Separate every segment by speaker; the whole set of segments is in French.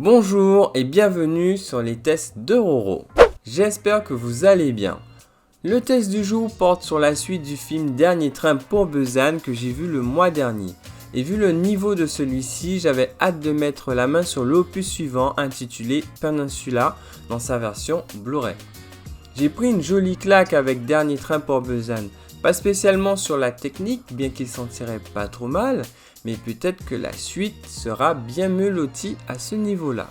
Speaker 1: Bonjour et bienvenue sur les tests de Roro. J'espère que vous allez bien. Le test du jour porte sur la suite du film Dernier train pour Busan que j'ai vu le mois dernier. Et vu le niveau de celui-ci, j'avais hâte de mettre la main sur l'opus suivant intitulé Peninsula dans sa version Blu-ray. J'ai pris une jolie claque avec Dernier train pour Busan. Pas spécialement sur la technique, bien qu'il s'en tirait pas trop mal, mais peut-être que la suite sera bien mieux lotie à ce niveau-là.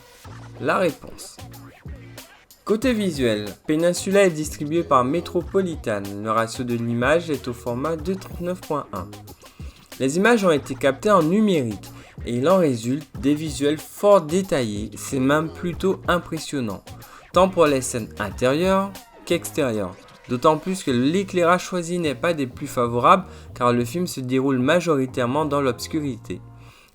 Speaker 1: La réponse. Côté visuel, Peninsula est distribué par Metropolitan. Le ratio de l'image est au format 2:39.1. Les images ont été captées en numérique et il en résulte des visuels fort détaillés, c'est même plutôt impressionnant, tant pour les scènes intérieures qu'extérieures. D'autant plus que l'éclairage choisi n'est pas des plus favorables car le film se déroule majoritairement dans l'obscurité.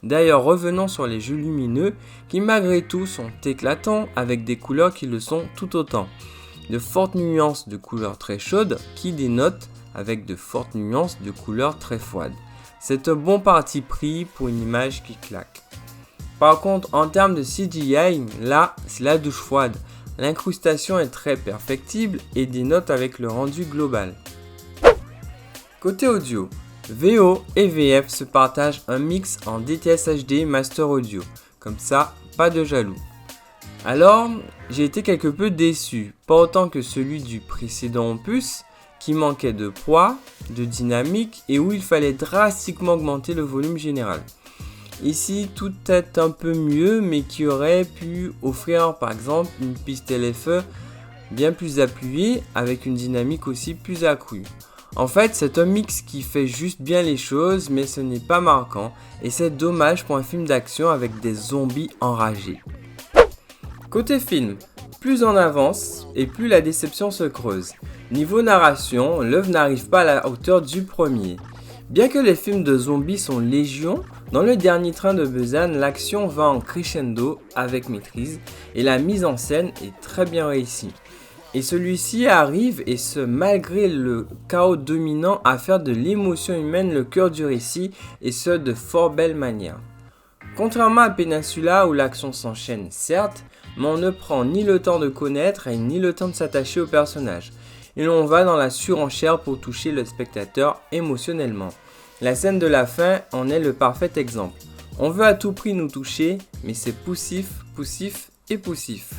Speaker 1: D'ailleurs, revenons sur les jeux lumineux qui malgré tout sont éclatants avec des couleurs qui le sont tout autant. De fortes nuances de couleurs très chaudes qui dénotent avec de fortes nuances de couleurs très froides. C'est un bon parti pris pour une image qui claque. Par contre, en termes de CGI, là, c'est la douche froide. L'incrustation est très perfectible et dénote avec le rendu global. Côté audio, VO et VF se partagent un mix en DTS HD Master Audio. Comme ça, pas de jaloux. Alors, j'ai été quelque peu déçu, pas autant que celui du précédent opus, qui manquait de poids, de dynamique et où il fallait drastiquement augmenter le volume général. Ici, tout est un peu mieux, mais qui aurait pu offrir par exemple une piste LFE bien plus appuyée avec une dynamique aussi plus accrue. En fait, c'est un mix qui fait juste bien les choses, mais ce n'est pas marquant et c'est dommage pour un film d'action avec des zombies enragés. Côté film, plus on avance et plus la déception se creuse. Niveau narration, l'œuvre n'arrive pas à la hauteur du premier. Bien que les films de zombies sont légion, dans le Dernier train de Busan, l'action va en crescendo avec maîtrise et la mise en scène est très bien réussie. Et celui-ci arrive, et ce malgré le chaos dominant, à faire de l'émotion humaine le cœur du récit et ce de fort belle manière. Contrairement à Peninsula où l'action s'enchaîne certes, mais on ne prend ni le temps de connaître et ni le temps de s'attacher au personnage. Et l'on va dans la surenchère pour toucher le spectateur émotionnellement. La scène de la fin en est le parfait exemple. On veut à tout prix nous toucher, mais c'est poussif, poussif et poussif.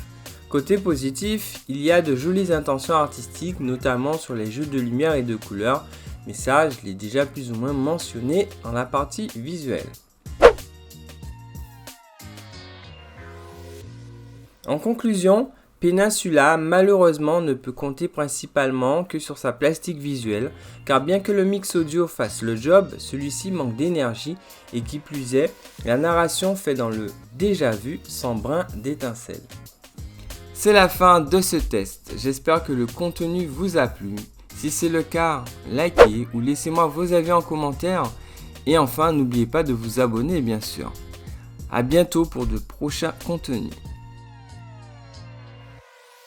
Speaker 1: Côté positif, il y a de jolies intentions artistiques, notamment sur les jeux de lumière et de couleurs, mais ça, je l'ai déjà plus ou moins mentionné dans la partie visuelle. En conclusion, Peninsula malheureusement ne peut compter principalement que sur sa plastique visuelle, car bien que le mix audio fasse le job, celui-ci manque d'énergie et qui plus est, la narration fait dans le déjà vu sans brin d'étincelle. C'est la fin de ce test, j'espère que le contenu vous a plu. Si c'est le cas, likez ou laissez-moi vos avis en commentaire. Et enfin, n'oubliez pas de vous abonner bien sûr. A bientôt pour de prochains contenus.